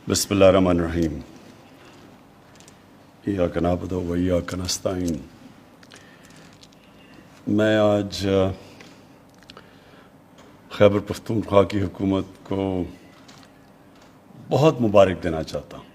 بسم اللہ الرحمن الرحیم ایاک نعبد و ایاک نستعین۔ میں آج خیبر پختونخوا کی حکومت کو بہت مبارک دینا چاہتا ہوں۔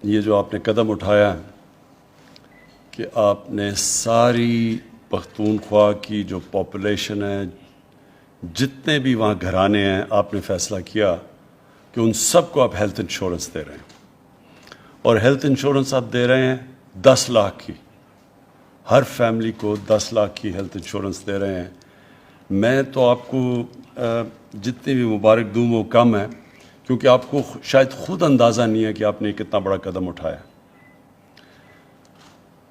یہ جو آپ نے قدم اٹھایا ہے کہ آپ نے ساری پختونخوا کی جو پاپولیشن ہے، جتنے بھی وہاں گھرانے ہیں، آپ نے فیصلہ کیا کہ ان سب کو آپ ہیلتھ انشورنس دے رہے ہیں، اور ہیلتھ انشورنس آپ دے رہے ہیں 10 لاکھ کی، ہر فیملی کو 10 لاکھ کی ہیلتھ انشورنس دے رہے ہیں۔ میں تو آپ کو جتنی بھی مبارک دوں وہ کم ہے، کیونکہ آپ کو شاید خود اندازہ نہیں ہے کہ آپ نے کتنا بڑا قدم اٹھایا۔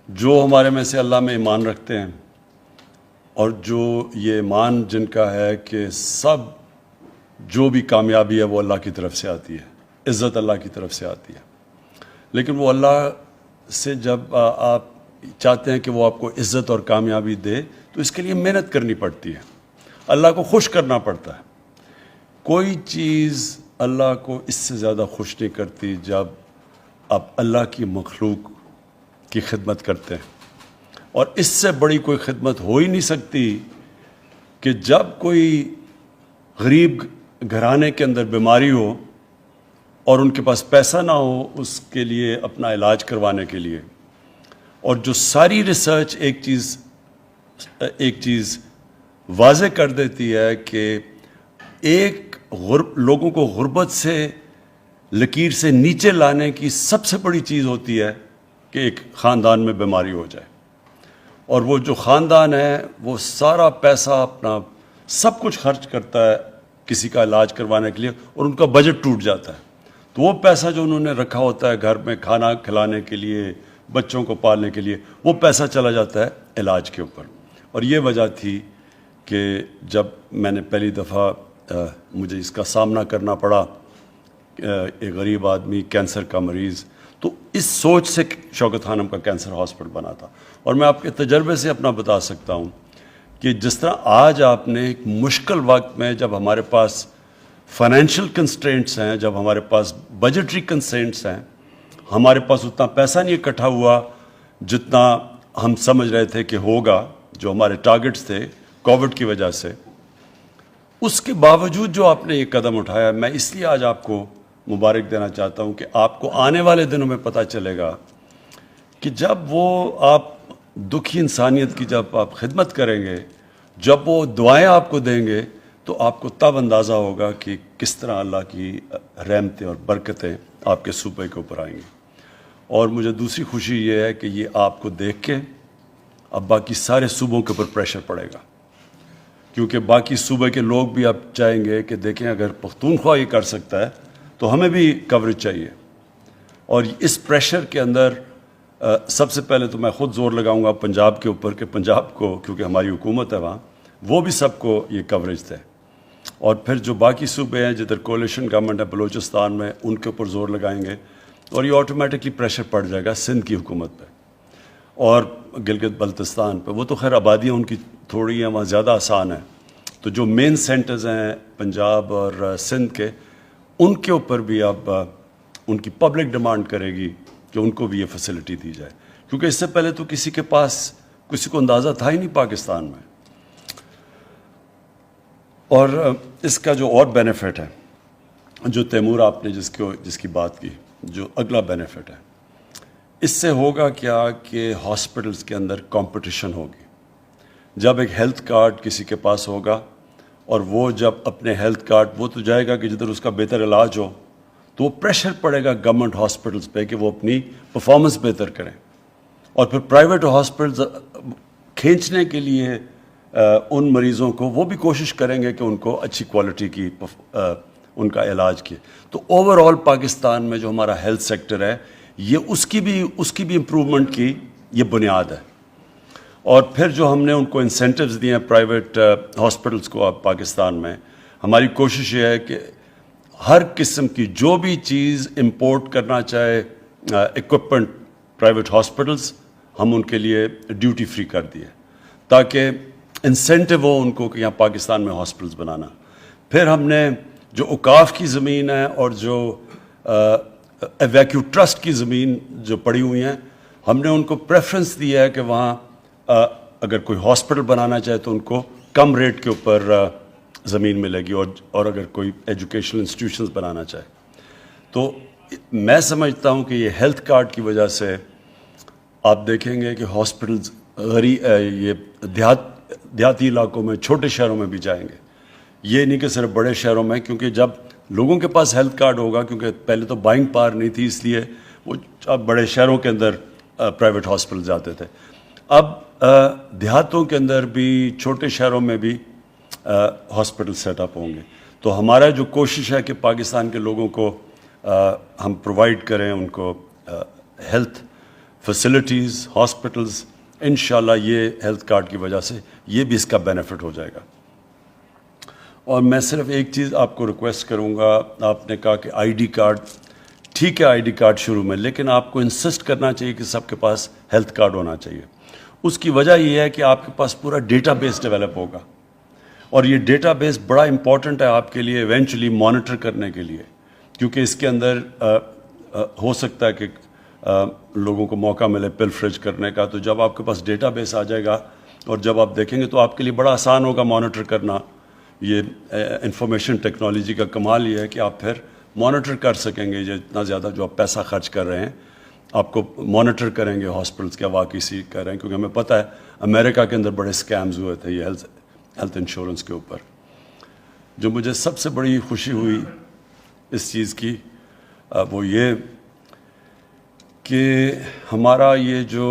جو ہمارے میں سے اللہ میں ایمان رکھتے ہیں، اور جو یہ ایمان جن کا ہے کہ سب جو بھی کامیابی ہے وہ اللہ کی طرف سے آتی ہے، عزت اللہ کی طرف سے آتی ہے، لیکن وہ اللہ سے جب آپ چاہتے ہیں کہ وہ آپ کو عزت اور کامیابی دے تو اس کے لیے محنت کرنی پڑتی ہے، اللہ کو خوش کرنا پڑتا ہے۔ کوئی چیز اللہ کو اس سے زیادہ خوش نہیں کرتی جب آپ اللہ کی مخلوق کی خدمت کرتے ہیں، اور اس سے بڑی کوئی خدمت ہو ہی نہیں سکتی کہ جب کوئی غریب گھرانے کے اندر بیماری ہو اور ان کے پاس پیسہ نہ ہو اس کے لیے اپنا علاج کروانے کے لیے، اور جو ساری ریسرچ ایک چیز واضح کر دیتی ہے کہ لوگوں کو غربت سے لکیر سے نیچے لانے کی سب سے بڑی چیز ہوتی ہے کہ ایک خاندان میں بیماری ہو جائے، اور وہ جو خاندان ہے وہ سارا پیسہ اپنا سب کچھ خرچ کرتا ہے کسی کا علاج کروانے کے لیے، اور ان کا بجٹ ٹوٹ جاتا ہے، تو وہ پیسہ جو انہوں نے رکھا ہوتا ہے گھر میں کھانا کھلانے کے لیے، بچوں کو پالنے کے لیے، وہ پیسہ چلا جاتا ہے علاج کے اوپر۔ اور یہ وجہ تھی کہ جب میں نے پہلی دفعہ مجھے اس کا سامنا کرنا پڑا، ایک غریب آدمی کینسر کا مریض، تو اس سوچ سے شوکت خانم کا کینسر ہاسپٹل بنا تھا۔ اور میں آپ کے تجربے سے اپنا بتا سکتا ہوں کہ جس طرح آج آپ نے ایک مشکل وقت میں، جب ہمارے پاس فائنینشیل کنسٹرینٹس ہیں، جب ہمارے پاس بجٹری کنسٹرینٹس ہیں، ہمارے پاس اتنا پیسہ نہیں اکٹھا ہوا جتنا ہم سمجھ رہے تھے کہ ہوگا، جو ہمارے ٹارگٹس تھے کووڈ کی وجہ سے، اس کے باوجود جو آپ نے یہ قدم اٹھایا، میں اس لیے آج آپ کو مبارک دینا چاہتا ہوں کہ آپ کو آنے والے دنوں میں پتہ چلے گا کہ جب وہ آپ دکھی انسانیت کی جب آپ خدمت کریں گے، جب وہ دعائیں آپ کو دیں گے، تو آپ کو تب اندازہ ہوگا کہ کس طرح اللہ کی رحمتیں اور برکتیں آپ کے صوبے کے اوپر آئیں گی۔ اور مجھے دوسری خوشی یہ ہے کہ یہ آپ کو دیکھ کے اب باقی سارے صوبوں کے اوپر پریشر پڑے گا، کیونکہ باقی صوبے کے لوگ بھی اب چاہیں گے کہ دیکھیں اگر پختونخوا یہ کر سکتا ہے تو ہمیں بھی کوریج چاہیے۔ اور اس پریشر کے اندر سب سے پہلے تو میں خود زور لگاؤں گا پنجاب کے اوپر کہ پنجاب کو، کیونکہ ہماری حکومت ہے وہاں، وہ بھی سب کو یہ کوریج دے، اور پھر جو باقی صوبے ہیں جدھر کولیشن گورنمنٹ ہے بلوچستان میں، ان کے اوپر زور لگائیں گے، اور یہ آٹومیٹکلی پریشر پڑ جائے گا سندھ کی حکومت پہ اور گلگت بلتستان پہ۔ وہ تو خیر آبادیاں ان کی تھوڑی ہیں، وہاں زیادہ آسان ہے، تو جو مین سینٹرز ہیں پنجاب اور سندھ کے، ان کے اوپر بھی اب ان کی پبلک ڈیمانڈ کرے گی کہ ان کو بھی یہ فیسلٹی دی جائے، کیونکہ اس سے پہلے تو کسی کے پاس کسی کو اندازہ تھا ہی نہیں پاکستان میں۔ اور اس کا جو اور بینیفٹ ہے، جو تیمور آپ نے جس کی بات کی، جو اگلا بینیفٹ ہے، اس سے ہوگا کیا کہ ہاسپٹلس کے اندر کمپٹیشن ہوگی۔ جب ایک ہیلتھ کارڈ کسی کے پاس ہوگا، اور وہ جب اپنے ہیلتھ کارڈ، وہ تو جائے گا کہ جدھر اس کا بہتر علاج ہو، تو وہ پریشر پڑے گا گورنمنٹ ہاسپٹلس پہ کہ وہ اپنی پرفارمنس بہتر کریں، اور پھر پرائیویٹ ہاسپٹلز کھینچنے کے لیے ان مریضوں کو وہ بھی کوشش کریں گے کہ ان کو اچھی کوالٹی کی ان کا علاج کیے۔ تو اوور آل پاکستان میں جو ہمارا ہیلتھ سیکٹر ہے، یہ اس کی بھی امپرومنٹ کی یہ بنیاد ہے۔ اور پھر جو ہم نے ان کو انسینٹیوز دیے ہیں پرائیویٹ ہاسپٹلس کو، اب پاکستان میں ہماری کوشش یہ ہے کہ ہر قسم کی جو بھی چیز امپورٹ کرنا چاہے اکوپمنٹ پرائیویٹ ہاسپٹلس، ہم ان کے لیے ڈیوٹی فری کر دیے تاکہ انسینٹیو ہو ان کو کہ یہاں پاکستان میں ہاسپٹلس بنانا۔ پھر ہم نے جو اوقاف کی زمین ہے اور جو ایویکیو ٹرسٹ کی زمین جو پڑی ہوئی ہیں، ہم نے ان کو پریفرنس دیا ہے کہ وہاں اگر کوئی ہاسپٹل بنانا چاہے تو ان کو کم ریٹ کے اوپر زمین ملے گی، اور اگر کوئی ایجوکیشنل انسٹیٹیوشنز بنانا چاہے تو میں سمجھتا ہوں کہ یہ ہیلتھ کارڈ کی وجہ سے آپ دیکھیں گے کہ ہاسپٹلز یہ دیہاتی علاقوں میں، چھوٹے شہروں میں بھی جائیں گے، یہ نہیں کہ صرف بڑے شہروں میں، کیونکہ جب لوگوں کے پاس ہیلتھ کارڈ ہوگا، کیونکہ پہلے تو بائنگ پاور نہیں تھی، اس لیے وہ اب بڑے شہروں کے اندر پرائیویٹ ہاسپٹل جاتے تھے، اب دیہاتوں کے اندر بھی، چھوٹے شہروں میں بھی ہاسپٹل سیٹ اپ ہوں گے۔ تو ہمارا جو کوشش ہے کہ پاکستان کے لوگوں کو ہم پرووائڈ کریں ان کو ہیلتھ فیسلٹیز، ہاسپٹلز، انشاءاللہ یہ ہیلتھ کارڈ کی وجہ سے یہ بھی اس کا بینیفٹ ہو جائے گا۔ اور میں صرف ایک چیز آپ کو ریکویسٹ کروں گا، آپ نے کہا کہ آئی ڈی کارڈ، ٹھیک ہے آئی ڈی کارڈ شروع میں، لیکن آپ کو انسسٹ کرنا چاہیے کہ سب کے پاس ہیلتھ کارڈ ہونا چاہیے۔ اس کی وجہ یہ ہے کہ آپ کے پاس پورا ڈیٹا بیس ڈیولپ ہوگا، اور یہ ڈیٹا بیس بڑا امپورٹنٹ ہے آپ کے لیے ایونچولی مانیٹر کرنے کے لیے، کیونکہ اس کے اندر ہو سکتا ہے کہ لوگوں کو موقع ملے پلفریج کرنے کا، تو جب آپ کے پاس ڈیٹا بیس آ جائے گا اور جب آپ دیکھیں گے تو آپ کے لیے بڑا آسان ہوگا مانیٹر کرنا۔ یہ انفارمیشن ٹیکنالوجی کا کمال یہ ہے کہ آپ پھر مانیٹر کر سکیں گے، جتنا زیادہ جو آپ پیسہ خرچ کر رہے ہیں آپ کو مانیٹر کریں گے ہاسپٹلس کیا واقعی سی کر رہے ہیں، کیونکہ ہمیں پتہ ہے امریکہ کے اندر بڑے سکیمز ہوئے تھے یہ ہیلتھ انشورنس کے اوپر۔ جو مجھے سب سے بڑی خوشی ہوئی اس چیز کی وہ یہ کہ ہمارا یہ جو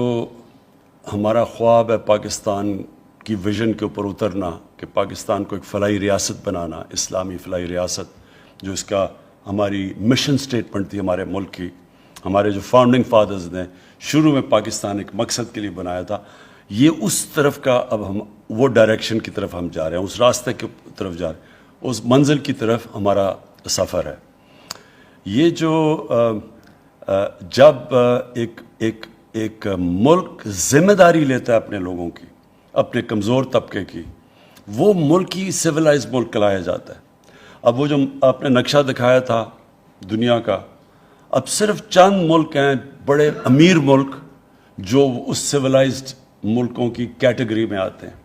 ہمارا خواب ہے پاکستان کی ویژن کے اوپر اترنا، کہ پاکستان کو ایک فلاحی ریاست بنانا، اسلامی فلاحی ریاست، جو اس کا ہماری مشن سٹیٹمنٹ تھی ہمارے ملک کی، ہمارے جو فاؤنڈنگ فادرز نے شروع میں پاکستان ایک مقصد کے لیے بنایا تھا، یہ اس طرف کا اب ہم وہ ڈائریکشن کی طرف ہم جا رہے ہیں، اس راستے کی طرف جا رہے ہیں، اس منزل کی طرف ہمارا سفر ہے۔ یہ جو جب ایک ملک ذمہ داری لیتا ہے اپنے لوگوں کی، اپنے کمزور طبقے کی، وہ ملک ہی سویلائز ملک کہلایا جاتا ہے۔ اب وہ جو آپ نے نقشہ دکھایا تھا دنیا کا، اب صرف چند ملک ہیں بڑے امیر ملک جو اس سویلائزڈ ملکوں کی کیٹیگری میں آتے ہیں،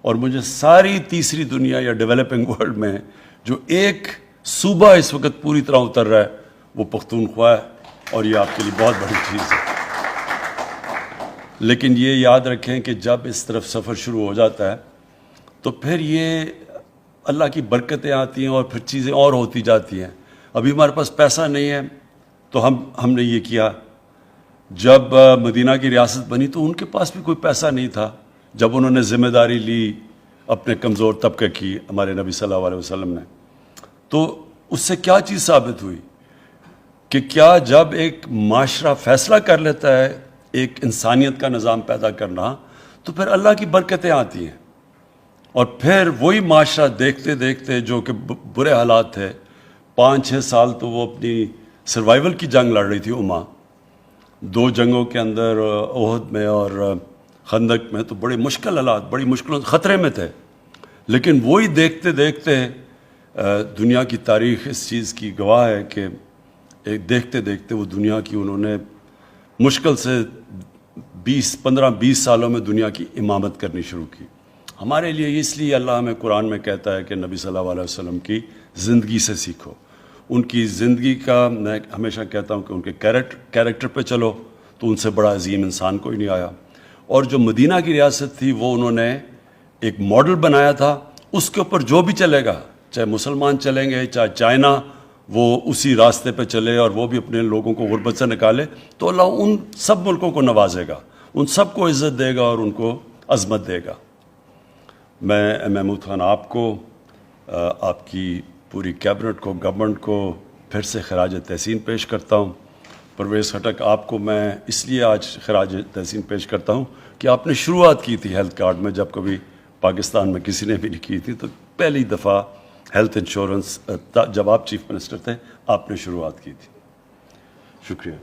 اور مجھے ساری تیسری دنیا یا ڈیولپنگ ورلڈ میں جو ایک صوبہ اس وقت پوری طرح اتر رہا ہے وہ پختونخوا ہے، اور یہ آپ کے لیے بہت بڑی چیز ہے۔ لیکن یہ یاد رکھیں کہ جب اس طرف سفر شروع ہو جاتا ہے تو پھر یہ اللہ کی برکتیں آتی ہیں اور پھر چیزیں اور ہوتی جاتی ہیں۔ ابھی ہمارے پاس پیسہ نہیں ہے تو ہم نے یہ کیا، جب مدینہ کی ریاست بنی تو ان کے پاس بھی کوئی پیسہ نہیں تھا، جب انہوں نے ذمہ داری لی اپنے کمزور طبقے کی، ہمارے نبی صلی اللہ علیہ وسلم نے، تو اس سے کیا چیز ثابت ہوئی کہ کیا جب ایک معاشرہ فیصلہ کر لیتا ہے ایک انسانیت کا نظام پیدا کرنا تو پھر اللہ کی برکتیں آتی ہیں، اور پھر وہی معاشرہ دیکھتے دیکھتے جو کہ برے حالات تھے، 5-6 سال تو وہ اپنی سروائیول کی جنگ لڑ رہی تھی امہ، 2 جنگوں کے اندر احد میں اور خندق میں، تو بڑے مشکل حالات، بڑی مشکلوں خطرے میں تھے، لیکن وہی دیکھتے دیکھتے دنیا کی تاریخ اس چیز کی گواہ ہے کہ ایک دیکھتے دیکھتے وہ دنیا کی انہوں نے مشکل سے 15-20 سالوں میں دنیا کی امامت کرنی شروع کی۔ ہمارے لیے اس لیے اللہ ہمیں قرآن میں کہتا ہے کہ نبی صلی اللہ علیہ وسلم کی زندگی سے سیکھو، ان کی زندگی کا، میں ہمیشہ کہتا ہوں کہ ان کے کیریکٹر پہ چلو تو ان سے بڑا عظیم انسان کوئی نہیں آیا، اور جو مدینہ کی ریاست تھی وہ انہوں نے ایک ماڈل بنایا تھا، اس کے اوپر جو بھی چلے گا، چاہے مسلمان چلیں گے، چاہے چائنا، وہ اسی راستے پہ چلے اور وہ بھی اپنے لوگوں کو غربت سے نکالے، تو اللہ ان سب ملکوں کو نوازے گا، ان سب کو عزت دے گا اور ان کو عظمت دے گا۔ میں محمود خان آپ کو، آپ کی پوری کیبنٹ کو، گورنمنٹ کو پھر سے خراج تحسین پیش کرتا ہوں۔ پرویز خٹک آپ کو میں اس لیے آج خراج تحسین پیش کرتا ہوں کہ آپ نے شروعات کی تھی ہیلتھ کارڈ میں، جب کبھی پاکستان میں کسی نے بھی نہیں کی تھی، تو پہلی دفعہ ہیلتھ انشورنس جب آپ چیف منسٹر تھے آپ نے شروعات کی تھی۔ شکریہ۔